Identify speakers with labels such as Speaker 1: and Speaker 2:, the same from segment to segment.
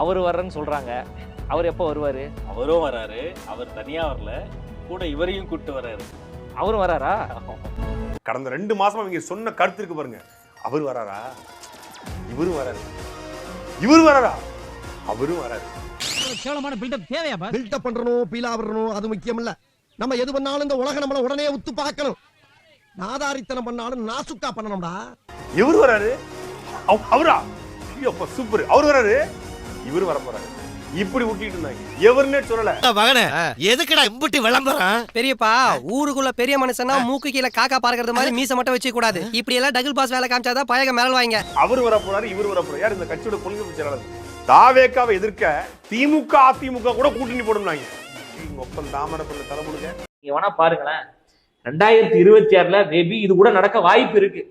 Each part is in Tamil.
Speaker 1: அவர் வர்றேன்னு சொல்றாங்க. அவர் எப்போ வருவாரு?
Speaker 2: அவரும் வராரு. அவர் தனியா வரல, கூட இவரையும் கூப்பிட்டு வராரு.
Speaker 1: அவரும் வராரா?
Speaker 3: கடந்த 2 மாசமா இவங்க சொன்ன கருத்து இருக்கு பாருங்க. அவர் வராரா, இவரும் வராரு, இவரு வராரா, அவரும் வராரு.
Speaker 4: கேவலமான பில்டப் தேவையா?
Speaker 5: பில்டப் பண்றணும், பீலா வரணும், அது முக்கியம் இல்ல. நம்ம எது பண்ணாலும் இந்த உலக நம்மள உடனே உத்து பார்க்கணும். நாதாரித்தனம் பண்ணாலும் நாசுக்கா பண்ணணும்டா.
Speaker 3: இவரு வராரு, அவரா, ஐயோ சூப்பர், அவர் வராரு, இவரு வர போறாரு. இப்படி ஊட்டிட்டு இருந்தாங்க. எவருன்னே சொல்லல.
Speaker 6: மகனே, எதுக்குடா இம்புட்டி விளம்பரம்?
Speaker 7: பெரியப்பா, ஊருக்குள்ள பெரிய மனுஷனா மூக்கு கீழே காக்கா பார்க்கறது மாதிரி மீச மட்டும் வச்சு கூடாது. இப்படி எல்லாம் டபுள் பாஸ் வேலை காமிச்சாதான் பழக மிரள் வாங்க.
Speaker 3: அவர் வர போறாரு, இவர் வர போறாரு. யார் இந்த கட்சியோட கொள்கை பிடிச்சாளர்? தாவேக்காவை எதிர்க்க திமுக அதிமுக கூட கூட்டணி போடுறாங்க. ஒப்பந்த தாமரப்பள்ள தலைமுடிங்க.
Speaker 1: நீங்க வேணா பாருங்களேன், 2026ல மேபி இது கூட நடக்க வாய்ப்பு இருக்கு.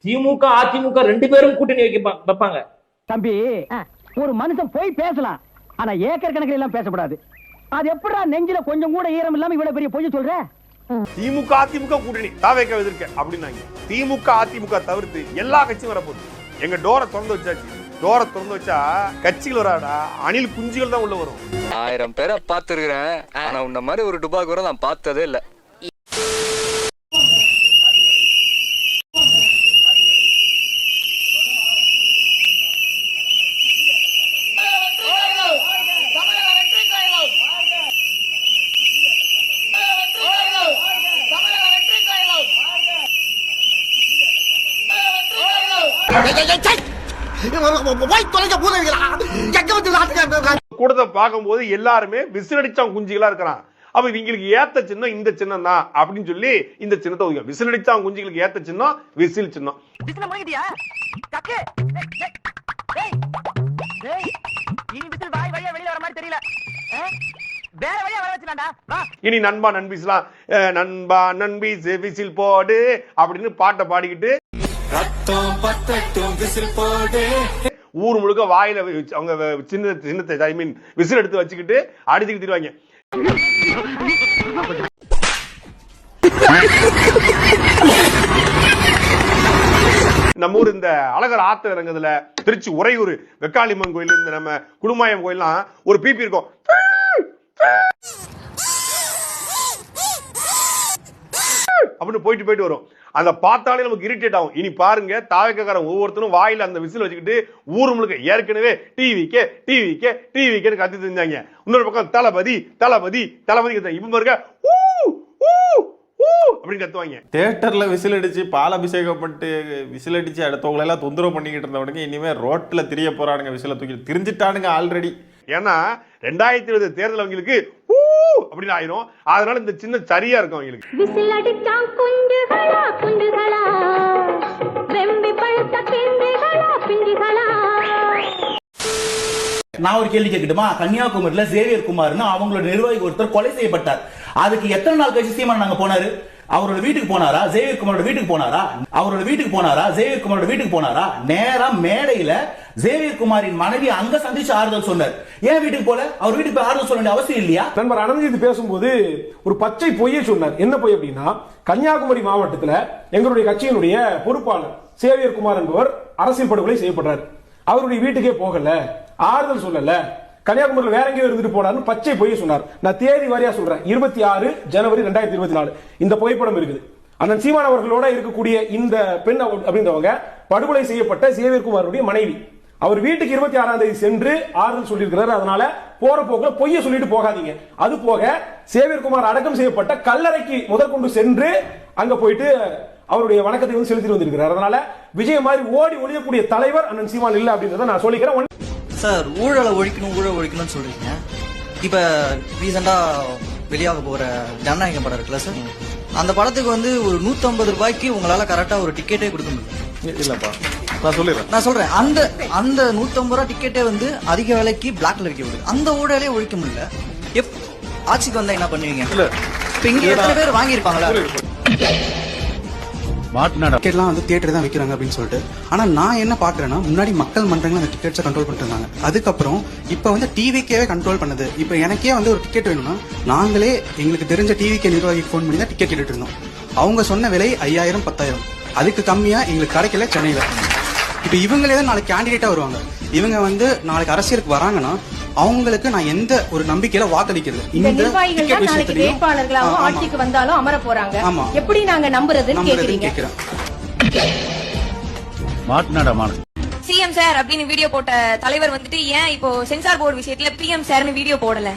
Speaker 1: திமுக அதிமுக 2 பேரும் கூட்டணி வைப்பாங்க.
Speaker 4: தம்பி, ஒரு மனுஷன் போய் பேசலாம், ஆனா ஏக்கர் கணக்கில் எல்லாம் பேசக்கூடாது. அது எப்படா நெஞ்சில கொஞ்சம் கூட ஈரம் இல்லாம இவ்வளவு பெரிய பொய் சொல்ற?
Speaker 3: திமுக அதிமுக கூட்டணி தாவேக்காவை எதிர்க்க அப்படின்னாங்க. திமுக அதிமுக தவிர்த்து எல்லா கட்சியும் வரப்போகுது. எங்க டோரை திறந்து வச்சாச்சு. டோரை திறந்து வச்சா கட்சிகள் வராடா, அணில் குஞ்சுகள் தான் உள்ள வரும்.
Speaker 8: 1000 பேரை பார்த்துருக்கிறேன், ஆனா உன்ன மாதிரி ஒரு டுபாக் கூட நான் பார்த்ததே இல்லை.
Speaker 3: கூட்டத்தை பார்க்கும்போது எல்லாருமே விசிலடிச்சான் குஞ்சுகளா இருக்கிறான். அப்ப இவங்களுக்கு ஏத்த சின்னம் இந்த சின்னம் தான் அப்படின்னு சொல்லி இந்த சின்னத்தை ஒதுக்க. விசிலடிச்சான் குஞ்சுகளுக்கு ஏத்த சின்னம் விசில் சின்னம். இனி நண்பா நண்பீஸ்லாம் நண்பா நண்பீஸ் விசில் போடு அப்படின்னு பாட்டை பாடிக்கிட்டு ஊர் முழுக்க வாயில அவங்க சின்னத்தை ஐ மீன் விசில் எடுத்து வச்சுக்கிட்டு அடிச்சுக்கிட்டு திருவாங்க. நம்ம ஊர் இந்த அழகர் ஆத்த இறங்குதுல திருச்சி உறையூர் வெக்காளியம்மன் கோயில், இந்த நம்ம குடுமாயம் கோயில்லாம் ஒரு பிபி இருக்கும். அப்படின்னு போயிட்டு வரும். அந்த பார்த்தாலே நமக்கு இரிட்டேட் ஆகும். இனி பாருங்க, தாவேக்காரன் ஒவ்வொருத்தரும் வாயில அந்த விசில் வச்சுக்கிட்டு ஊர் முழுக்க ஏற்கனவே டிவிக்கே கத்தி தெரிஞ்சாங்க. இன்னொரு பக்கம் தளபதி தளபதி தளபதி இப்ப பாருங்க அப்படின்னு கத்துவாங்க.
Speaker 9: தியேட்டர்ல விசில் அடிச்சு பாலாபிஷேகம் பண்ணிட்டு விசில் அடிச்சு அடுத்தவங்களை எல்லாம் தொந்தரவு பண்ணிக்கிட்டு இருந்தவனுக்கு இனிமே ரோட்ல திரிய போறானுங்க. விசில தூக்கி திரிஞ்சிட்டானுங்க ஆல்ரெடி.
Speaker 3: ஏன்னா 2020 தேர்தல் அவங்களுக்கு அப்படின்னு ஆயிரும். அதனால இந்த சின்ன சரியா இருக்கும் அவங்களுக்கு.
Speaker 10: நான் ஒரு கேள்வி கேட்கட்டுமா? கன்னியாகுமரியில சேவியர் குமார்னு அவங்களோட நிர்வாகி ஒருத்தர் கொலை செய்யப்பட்டார். அதுக்கு எத்தனை நாள் கழிச்சு சீமான் நாங்க போனாரு? அவரோட வீட்டுக்கு போனாரா? சேவியர் குமாரோட வீட்டுக்கு போனாரா? அவரோட வீட்டுக்கு போனாரா? சேவியர் குமாரோட வீட்டுக்கு போனாரா? நேரா மேடையில சேவியர் குமாரின் மனைவி அங்க சந்திச்சு ஆறுதல் சொன்னார். ஏன் வீட்டுக்கு போல? அவர் வீட்டுக்கு போய் ஆறுதல் சொல்ல வேண்டிய அவசியம் இல்லையா?
Speaker 11: நண்பர் அனந்தஜித் பேசும்போது ஒரு பச்சை பொய்யை சொன்னார். என்ன பொய் அப்படின்னா, கன்னியாகுமரி மாவட்டத்துல எங்களுடைய கட்சியினுடைய பொறுப்பாளர் சேவியர் குமார் என்பவர் அரசியல் படுகொலை செய்யப்படுறார். அவருடைய வீட்டுக்கே போகல, ஆறுதல் சொல்லல, கன்னியாகுமரியில் வேற எங்கேயோ இருந்துட்டு போனார்னு பச்சை பொய்யை சொன்னார். நான் தேதி வாரியா சொல்றேன். 26 ஜனவரி 2024 இந்த புகைப்படம் இருக்குது. அண்ணன் சீமான் அவர்களோட இருக்கக்கூடிய இந்த பெண் அப்படின்றவங்க படுகொலை செய்யப்பட்ட சேவியர் குமாருடைய மனைவி. அவர் வீட்டுக்கு 26ஆம் தேதி சென்று ஆறுதல் சொல்லியிருக்கிறார். அதனால போற போக்குல பொய்ய சொல்லிட்டு போகாதீங்க. அது போக சேவியர் குமார் அடக்கம் செய்யப்பட்ட கல்லறைக்கு முதற்கொண்டு சென்று அங்க போயிட்டு அவருடைய வணக்கத்தை வந்து செலுத்தி வந்திருக்கிறார். அதனால விஜய் மாதிரி ஓடி ஒழியக்கூடிய தலைவர் அண்ணன் சீமான் இல்ல அப்படின்றத நான் சொல்லிக்கிறேன்.
Speaker 7: சார், ஊழலை ஒழிக்கணும்னு சொல்றீங்க. இப்ப ரீசெண்டா வெளியாக போற ஜனநாயகம் படம் இருக்குல்ல சார், அந்த படத்துக்கு வந்து ஒரு 150 ரூபாய்க்கு உங்களால கரெக்டா ஒரு டிக்கெட்டே கொடுக்க முடியும்.
Speaker 9: இல்லப்பா, நான் சொல்றேன்.
Speaker 7: அந்த 150 ரூபாய் டிக்கெட்டே வந்து அதிக விலைக்கு பிளாக்ல விற்க முடியும். அந்த ஊழலே ஒழிக்க முடியல. ஆட்சிக்கு வந்தா என்ன பண்ணுவீங்க? இப்ப இங்க எத்தனை பேர் வாங்கியிருப்பாங்களா?
Speaker 12: டிக்கெட்லாம் வந்து தியேட்டர் தான் வைக்கிறாங்க அப்படின்னு சொல்லிட்டு. ஆனா நான் என்ன பாக்குறேன்னா, முன்னாடி மக்கள் மன்றங்கள் அந்த டிக்கெட்ஸை கண்ட்ரோல் பண்ணிட்டு இருந்தாங்க. அதுக்கப்புறம் இப்ப வந்து டிவிக்கே கண்ட்ரோல் பண்ணது. இப்ப எனக்கே வந்து ஒரு டிக்கெட் வேணும்னா நாங்களே எங்களுக்கு தெரிஞ்ச டிவிக்கே நிர்வாகிக்கு போன் பண்ணி தான் டிக்கெட் கேட்டுட்டு இருந்தோம். அவங்க சொன்ன விலை 5000 10,000. அதுக்கு கம்மியா எங்களுக்கு கிடைக்கல சென்னையில. இப்ப இவங்களே தான் நாளைக்கு கேண்டிடேட்டா வருவாங்க. இவங்க வந்து நாளைக்கு அரசியலுக்கு வராங்கன்னா அவங்களுக்கு நான் எந்த ஒரு நம்பிக்கையில வாக்களிக்கிறது
Speaker 13: இந்த நிர்வாகிகள் தான் நாளைக்கு வேட்பாளர்களாகவும் ஆட்சிக்கு வந்தாலும் அமர போறாங்க. எப்படி நாங்க நம்புறதுன்னு கேக்குறீங்க.
Speaker 14: சிஎம் சார் அப்படின்னு வீடியோ போட்ட தலைவர் வந்துட்டு ஏன் இப்போ சென்சார் போர்டு விஷயத்துல பிஎம் சார்னு வீடியோ போடல?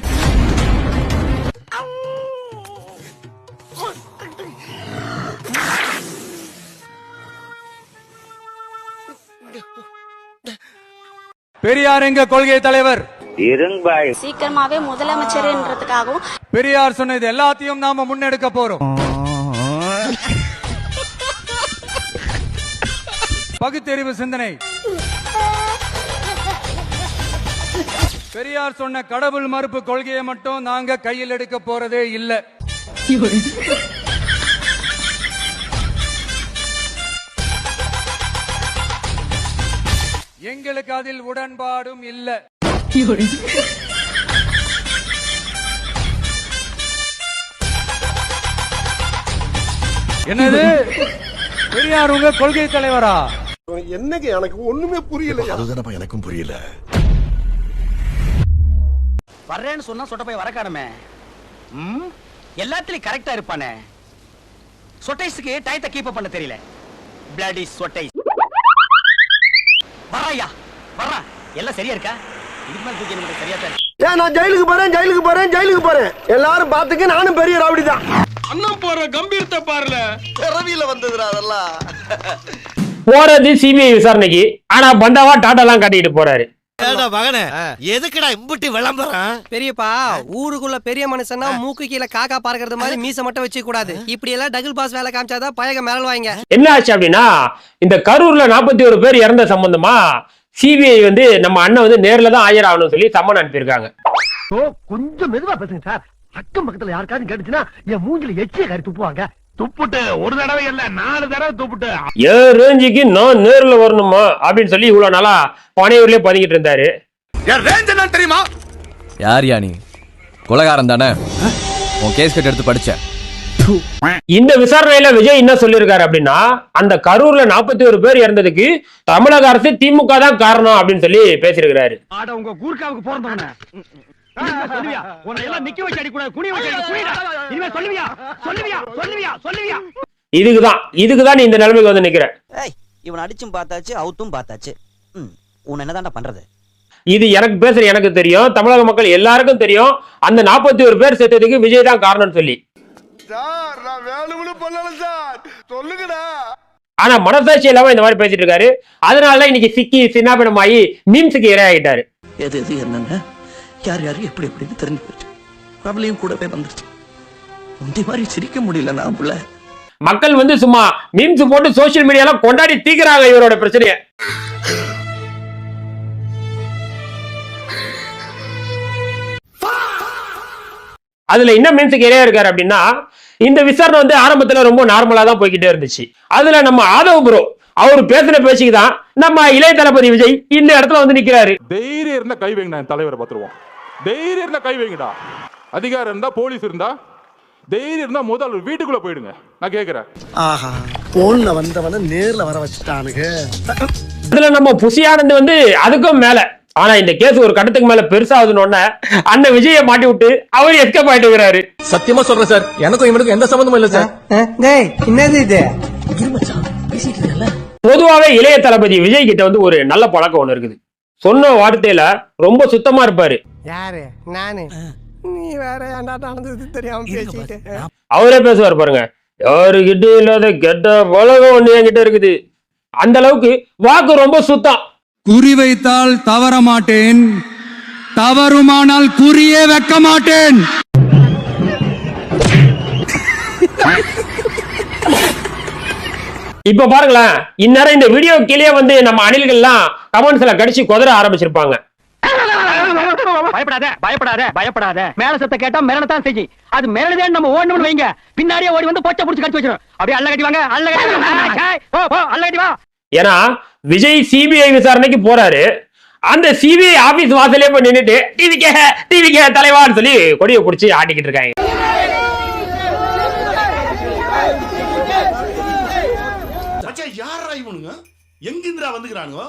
Speaker 15: பெரியார் எங்க கொள்கை தலைவர்
Speaker 14: சீக்கிரமாவே முதலமைச்சர்ன்றதுக்காகவும்
Speaker 15: பெரியார் சொன்னது எல்லாத்தையும் நாம முன்னெடுக்க போறோம். பகுத்தறிவு சிந்தனை. பெரியார் சொன்ன கடவுள் மறுப்பு கொள்கையை மட்டும் நாங்க கையில் எடுக்க போறதே இல்ல. எங்களுக்கு அதில் உடன்பாடும் இல்ல. என்னது பெரியார் உங்க கொள்கை தலைவரா?
Speaker 5: என்னங்க எனக்கு ஒண்ணுமே புரியல.
Speaker 6: அதுதானப்பா எனக்கும் புரியல.
Speaker 4: வர்றேன்னு சொன்னா சொட்ட போய் வரக்கானமே. எல்லாத்துலயும் கரெக்டா இருப்பானே. சொட்டைஸ்க்கு டயத்தை கீப் பண்ண தெரியல. பிளடி சொட்டைஸ். வர்றாயா வர்றா. எல்லாம் சரியா இருக்கா? இதுக்கு மேல தூக்கி எனக்கு சரியா தான்.
Speaker 5: நான் ஜெயிலுக்கு போறேன். எல்லாரும் பாத்துக்க, நானும் பெரிய ராவடி தான். அண்ணன் போற கம்பீரத்தை பாருல. பிறவியில வந்ததுடா அதெல்லாம்.
Speaker 1: போறது சிபிஐ விசாரணைக்கு. ஆனா பந்தாவா டாடா எல்லாம் காட்டிட்டு போறாரு.
Speaker 6: மகனே எதுக்குடா இம்புட்டி விளம்பரம்?
Speaker 4: பெரியப்பா ஊருக்குள்ள பெரிய மனுஷன்னா மூக்கு கீழே காக்கா பார்க்கறது மாதிரி மீச மட்டும் வச்சு கூடாது. இப்படி எல்லாம் டபுள் பாஸ் வேலை காமிச்சாதான் பயக மிரள்வாங்க.
Speaker 1: என்ன ஆச்சு அப்படின்னா, இந்த கரூர்ல 41 பேர் இறந்த சம்பந்தமா சிபிஐ வந்து நம்ம அண்ணன் வந்து நேர்ல தான் ஆஜராகணும்னு சொல்லி சம்மன் அனுப்பியிருக்காங்க.
Speaker 4: கொஞ்சம் மெதுவா பேசுங்க சார். அக்கம் பக்கத்துல யாருக்காவது கேட்டுச்சுன்னா என் மூஞ்சில எச்சிய கறி துப்புவாங்க. துப்புட்டு ஒரு தடவை இல்ல 4 தடவை துப்புட்டு
Speaker 1: ஏன் ரேஞ்சுக்கு நான் நேர்ல வரணுமா அப்படின்னு சொல்லி இவ்வளவு நாளா பனையூர்லயே பதுங்கிட்டு இருந்தாரு.
Speaker 5: தெரியுமா?
Speaker 8: யார் யானி கொலகாரம் தானே? உன் கேஸ் கட் எடுத்து படிச்ச.
Speaker 1: இந்த விசாரணையில விஜய் என்ன சொல்லியிருக்காரு அப்படின்னா, அந்த கரூர்ல 41 பேர் இறந்ததுக்கு தமிழக அரசு திமுக தான் காரணம் அப்படின்னு சொல்லி பேசியிருக்கிறாரு.
Speaker 4: உங்க கூர்க்காவுக்கு போறதவன சொல்லுவியா? உன்னை எல்லாம் நிக்க வச்சு அடி கூடாது. குனி வச்சு அடி. குனிடா. இனிமே சொல்லுவியா?
Speaker 1: இதுக்குதான் நீ இந்த நிலைமைக்கு வந்து நிக்கிற.
Speaker 4: இவன் அடிச்சும் பார்த்தாச்சு, அவுத்தும் பார்த்தாச்சு. உன்னை என்னதான்டா பண்றது?
Speaker 1: இது எனக்கு பேசுற எனக்கு தெரியும், தமிழக மக்கள் எல்லாருக்கும் தெரியும். அந்த 41 பேர் செத்ததுக்கு விஜய் தான் காரணம்னு சொல்லி.
Speaker 5: சார் நான் வேணும்னு பண்ணல சார். சொல்லுங்கடா.
Speaker 1: ஆனா மனசாட்சி இல்லாம இந்த மாதிரி பேசிட்டு இருக்காரு. அதனால இன்னைக்கு சிக்கி சின்னாபினமாயி மீம்ஸுக்கு இரையாகிட்டாரு.
Speaker 4: எது என்னங்க யார் எப்படின்னு தெரிஞ்சு போச்சு. பிரபலையும் கூடவே வந்துருச்சு. இந்த மாதிரி சிரிக்க முடியல. நான் புள்ள
Speaker 1: மக்கள் வந்து சும்மா மீம்ஸ் போட்டு சோசியல் மீடியால கொண்டாடி தீக்குறாங்க இவரோட பிரச்சனைய. அதுல என்ன மீம்ஸுக்கு இரையா இருக்காரு அப்படின்னா, இந்த விசாரணை வந்து ஆரம்பத்துல ரொம்ப நார்மலா தான் போய்கிட்டே இருந்துச்சு. அதுல நம்ம ஆதவ் ப்ரோ அவர் பேசின பேச்சுக்கு தான் நம்ம இளைய தளபதி விஜய் இந்த இடத்துல வந்து நிக்கிறாரு.
Speaker 11: தைரியம் இருந்தா கை வைங்க, தலைவரை பார்த்துருவோம். தைரியம் இருந்தா கை வைங்கடா. அதிகாரம் இருந்தா, போலீஸ் இருந்தா, தைரியம் இருந்தா முதல் வீட்டுக்குள்ள போயிடுங்க. நான் கேக்குறேன்.
Speaker 5: ஆஹா போன்ல வந்தவன நேர்ல வர வச்சுட்டானுங்க.
Speaker 1: அதுல நம்ம புசியானது வந்து அதுக்கும் மேல. ஆனா இந்த கேஸ் ஒரு கட்டத்துக்கு மேல பெருசாகுதுன்னு அண்ணன் விஜயை மாட்டி விட்டு அவர் எஸ்கேப் ஆயிட்டு இருக்கிறாரு.
Speaker 15: சத்தியமா சொல்றேன் சார், எனக்கும் இவனுக்கும் எந்த சம்பந்தமும் இல்ல சார்.
Speaker 4: என்னது இது?
Speaker 1: பொதுவாவே இளைய தளபதி விஜய் கிட்ட வந்து ஒரு நல்ல பழக்கம் ஒண்ணு இருக்குது. சொன்ன வார்த்தையில ரொம்ப சுத்தமா இருப்பாரு.
Speaker 4: யாரு? நானு. நீ வேற நடந்தது தெரியாம பேசிட்டு.
Speaker 1: அவரே பேசுவார் பாருங்க. யாருகிட்ட இல்லாத கெட்ட பழக்கம் ஒண்ணு என்கிட்ட இருக்குது. அந்த அளவுக்கு வாக்கு ரொம்ப சுத்தம்.
Speaker 15: குறி வைத்தால் தவற மாட்டேன், தவறுமானால் குறியே வைக்க மாட்டேன்.
Speaker 1: இப்ப பாருங்களேன், இந்நேரம் இந்த வீடியோ கீழே வந்து நம்ம அணில்கள்லாம் கமெண்ட்ஸ்ல கடிச்சு குதற ஆரம்பிச்சிருப்பாங்க.
Speaker 4: பயப்படாத. மேல சத்த கேட்டா மிரளத்தான் செஞ்சு. அது மிரளதே நம்ம ஓடணும்னு வைங்க. பின்னாடியே ஓடி வந்து பொச்சை புடிச்சு கட்டி வச்சிரும். அப்படியே அல்ல கட்டி வாங்க, அல்ல கட்டி வா. ஏன்னா விஜய் சிபிஐ விசாரணைக்கு போறாரு. அந்த சிபிஐ ஆபீஸ் வாசலே போய் நின்னுட்டு டிவிக்கே தலைவான்னு சொல்லி கொடியை புடிச்சு ஆட்டிக்கிட்டு இருக்காங்க.
Speaker 5: யாரா இவனுங்க? எங்கிந்திரா வந்துக்கிறானுங்க?